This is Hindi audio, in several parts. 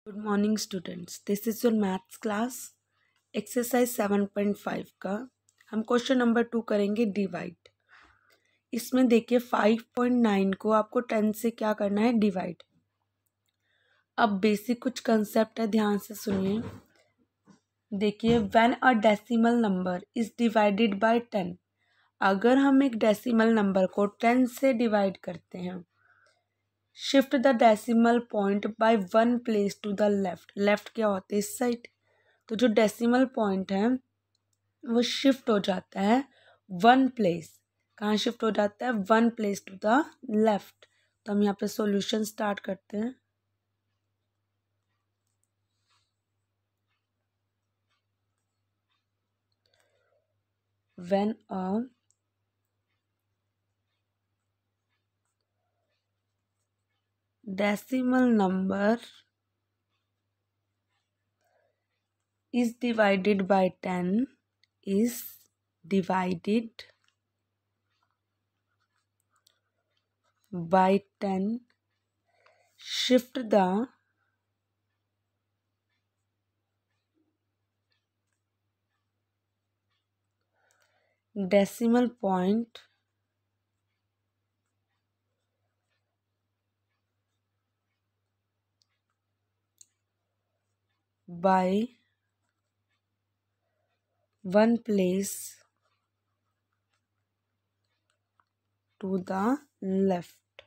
Good morning students, this is your maths class exercise 7.5 का हम क्वेश्चन नंबर 2 करेंगे डिवाइड। इसमें देखिए 5.9 को आपको 10 से क्या करना है, डिवाइड। अब बेसिक कुछ कंसेप्ट है, ध्यान से सुनिए। देखिए, when a decimal number is divided by 10, अगर हम एक डेसिमल नंबर को 10 से डिवाइड करते हैं, shift the decimal point by 1 place to the left. Left क्या होता है, इस साइड। तो जो डेसिमल पॉइंट है वो शिफ्ट हो जाता है 1 प्लेस। कहाँ शिफ्ट हो जाता है? 1 प्लेस टू द लेफ्ट। तो हम यहाँ पे सॉल्यूशन स्टार्ट करते हैं। When a decimal number is divided by 10 is divided by 10, shift the decimal point by 1 place to the left.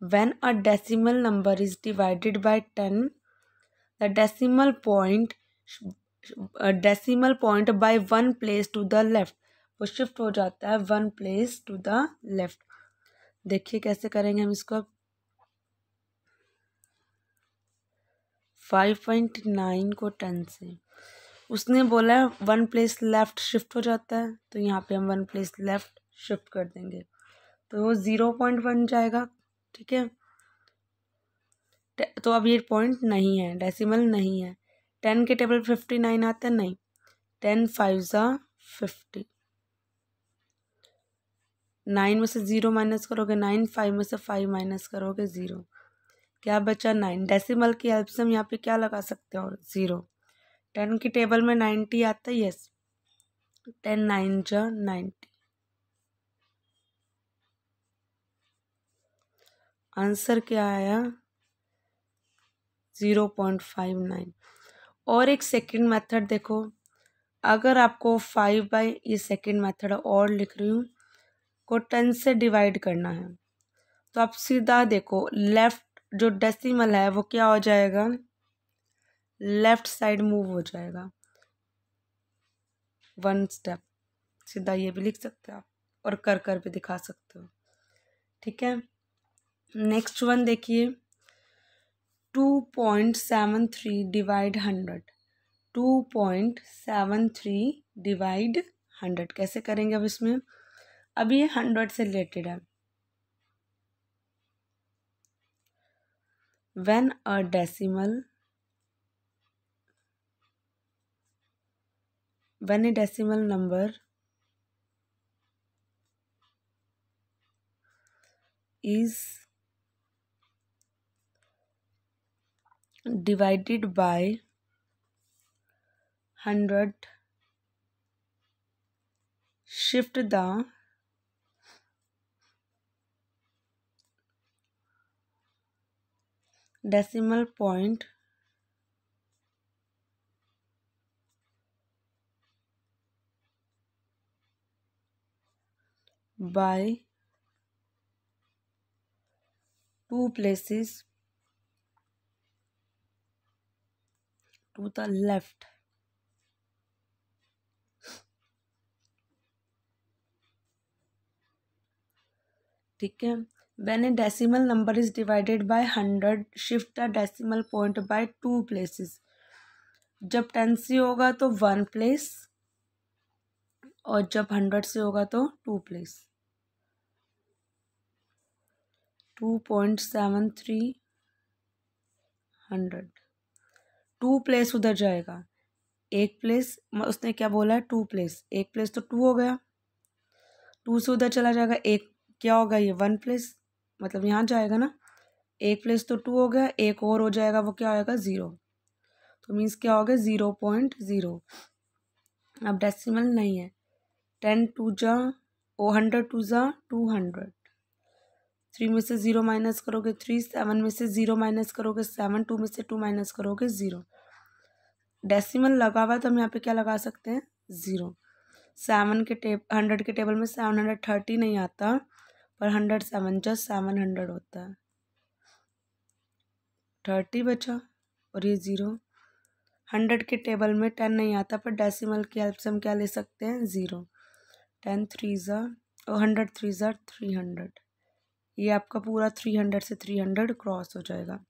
When a decimal number is divided by 10, the decimal point by 1 place to the left, वो शिफ्ट हो जाता है 1 place to the left। देखिए कैसे करेंगे हम इसको। 5.9 को 10 से, उसने बोला है 1 प्लेस लेफ्ट शिफ्ट हो जाता है, तो यहाँ पे हम 1 प्लेस लेफ्ट शिफ्ट कर देंगे, तो वो 0.1 जाएगा। ठीक है, तो अब ये पॉइंट नहीं है, डेसिमल नहीं है। 10 के टेबल 59 आता है, नहीं। 10 5 ज़ा 50, 9 में से 0 माइनस करोगे 9, 5 में से 5 माइनस करोगे 0, क्या बचा 9। डेसिमल की हेल्प से हम यहाँ पे क्या लगा सकते हो, 0। 10 की टेबल में 90 आता है, यस। 10 9 जा 90, आंसर क्या आया, 0.59। और एक सेकंड मेथड देखो, अगर आपको 5 बाई, ये सेकंड मेथड और लिख रही हूँ, को 10 से डिवाइड करना है, तो आप सीधा देखो, लेफ्ट जो डेसिमल है वो क्या हो जाएगा, लेफ्ट साइड मूव हो जाएगा 1 स्टेप। सीधा ये भी लिख सकते हो आप, और कर भी दिखा सकते हो। ठीक है, नेक्स्ट वन देखिए, 2.73 डिवाइड 100। 2.73 डिवाइड 100 कैसे करेंगे अब इसमें। अब ये 100 से रिलेटेड है। When a decimal number is divided by 100, shift the decimal point by 2 places to the left। ठीक है, when a decimal number is divided by 100, shift the decimal point by 2 places। जब 10 से होगा तो 1 प्लेस, और जब 100 से होगा तो 2 प्लेस। 2.73 100, 2 प्लेस उधर जाएगा, 1 प्लेस, उसने क्या बोला है, 2 प्लेस। 1 प्लेस तो 2 हो गया, 2 से उधर चला जाएगा, 1 क्या होगा, ये 1 प्लेस। मतलब यहाँ जाएगा ना, एक प्लेस तो 2 हो गया, एक और हो जाएगा, वो क्या होगा 0, तो मीन्स क्या हो गया 0.0। अब डेसिमल नहीं है, 10 टू जा 100 टू जा 200, 3 में से 0 माइनस करोगे 3, 7 में से 0 माइनस करोगे 7, 2 में से 2 माइनस करोगे 0। डेसिमल लगा हुआ तो हम यहाँ पे क्या लगा सकते हैं 0। 100 के टेबल में 730 नहीं आता, पर 100 7 जस्ट 700 होता है, 30 बचा और ये 0। 100 के टेबल में 10 नहीं आता, पर डेसिमल की हेल्प से हम क्या ले सकते हैं 0। 10 3 ज़ा और 100 3 ज़ा 300, ये आपका पूरा 300 से 300 क्रॉस हो जाएगा,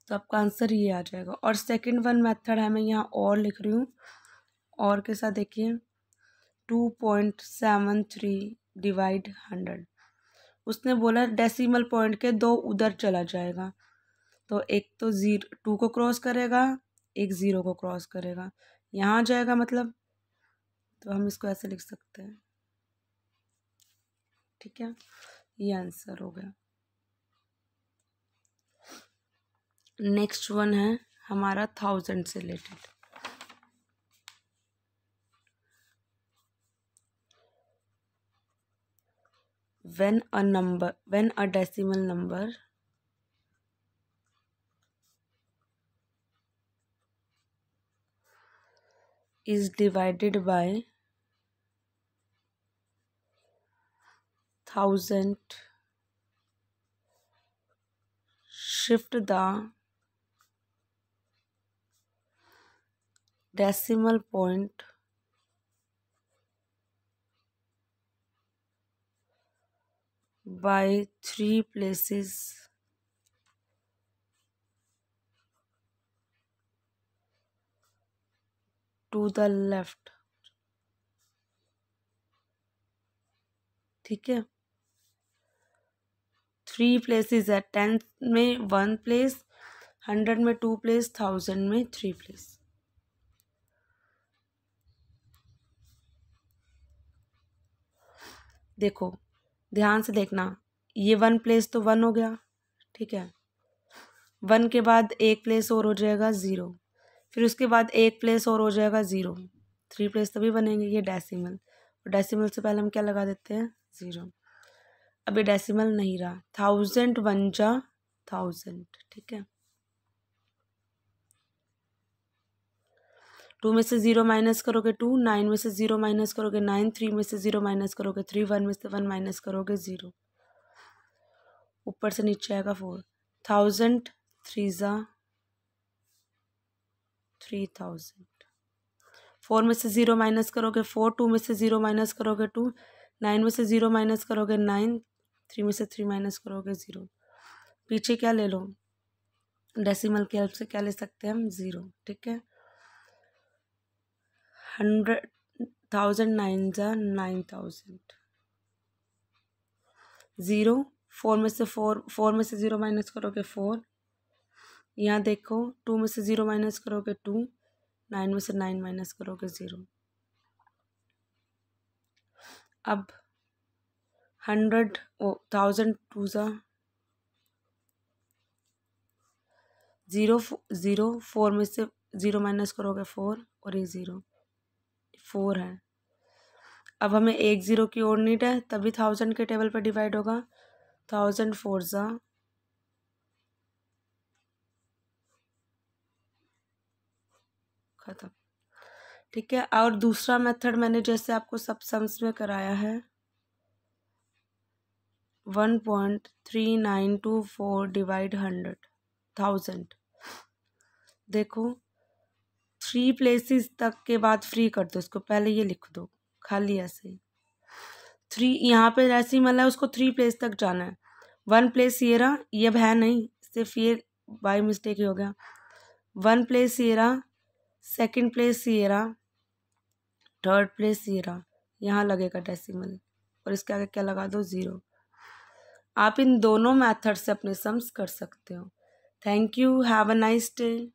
तो आपका आंसर ये आ जाएगा। और सेकंड वन मेथड है, मैं यहाँ और लिख रही हूँ, और के साथ देखिए 2.73 डिवाइड 100। उसने बोला डेसिमल पॉइंट के 2 उधर चला जाएगा, तो एक तो 2 को क्रॉस करेगा, एक 0 को क्रॉस करेगा, यहाँ जाएगा मतलब, तो हम इसको ऐसे लिख सकते हैं। ठीक है, ये आंसर हो गया। नेक्स्ट वन है हमारा 1000 से related. when a decimal number is divided by 1000, shift the decimal point by 3 places to the left। ठीक है, 3 प्लेसेस है, 10 में 1 प्लेस, 100 में 2 प्लेस, 1000 में 3 प्लेस। देखो ध्यान से देखना, ये 1 प्लेस तो 1 हो गया, ठीक है, 1 के बाद एक प्लेस और हो जाएगा 0, फिर उसके बाद एक प्लेस और हो जाएगा 0, 3 प्लेस तभी बनेंगे, ये डेसिमल, और डेसिमल से पहले हम क्या लगा देते हैं 0। अब ये डेसिमल नहीं रहा, 1000 1 जा 1000, ठीक है, 2 में से 0 माइनस करोगे 2, 9 में से 0 माइनस करोगे 9, 3 में से 0 माइनस करोगे 3, 1 में से 1 माइनस करोगे 0, ऊपर से नीचे आएगा 4, 1000 3 जा 3000, 4 में से 0 माइनस करोगे 4, 2 में से 0 माइनस करोगे 2, 9 में से 0 माइनस करोगे 9, 3 में से 3 माइनस करोगे 0, पीछे क्या ले लो, डेसिमल की हेल्प से क्या ले सकते हैं हम 0, ठीक है, 1000 9 जा 9000, 0, 4 में से 4 में से 0 माइनस करोगे 4, यहाँ देखो 2 में से 0 माइनस करोगे 2, 9 में से 9 माइनस करोगे 0। अब 1000 2 जा 0, 0, 4 में से 0 माइनस करोगे 4, और ये 0 4 है। अब हमें एक 0 की और नीड है, तभी 1000 के टेबल पर डिवाइड होगा, 1000 4 जा खत्म, ठीक है। और दूसरा मेथड मैंने जैसे आपको सब सम्स में कराया है, 1.3924 डिवाइड 1000, देखो 3 प्लेसेस तक के बाद फ्री कर दो इसको, पहले ये लिख दो खाली ऐसे ही, 3 यहाँ पे डेसिमल है, उसको 3 प्लेस तक जाना है, 1 प्लेस ये रहा, ये अब है नहीं, सिर्फ ये बाय मिस्टेक ही हो गया, 1 प्लेस ये रहा, सेकंड प्लेस ये रहा, थर्ड प्लेस ये रहा, यहाँ लगेगा डेसिमल, और इसके आगे क्या लगा दो 0। आप इन दोनों मेथड से अपने सम्स कर सकते हो। Thank you, have a nice day.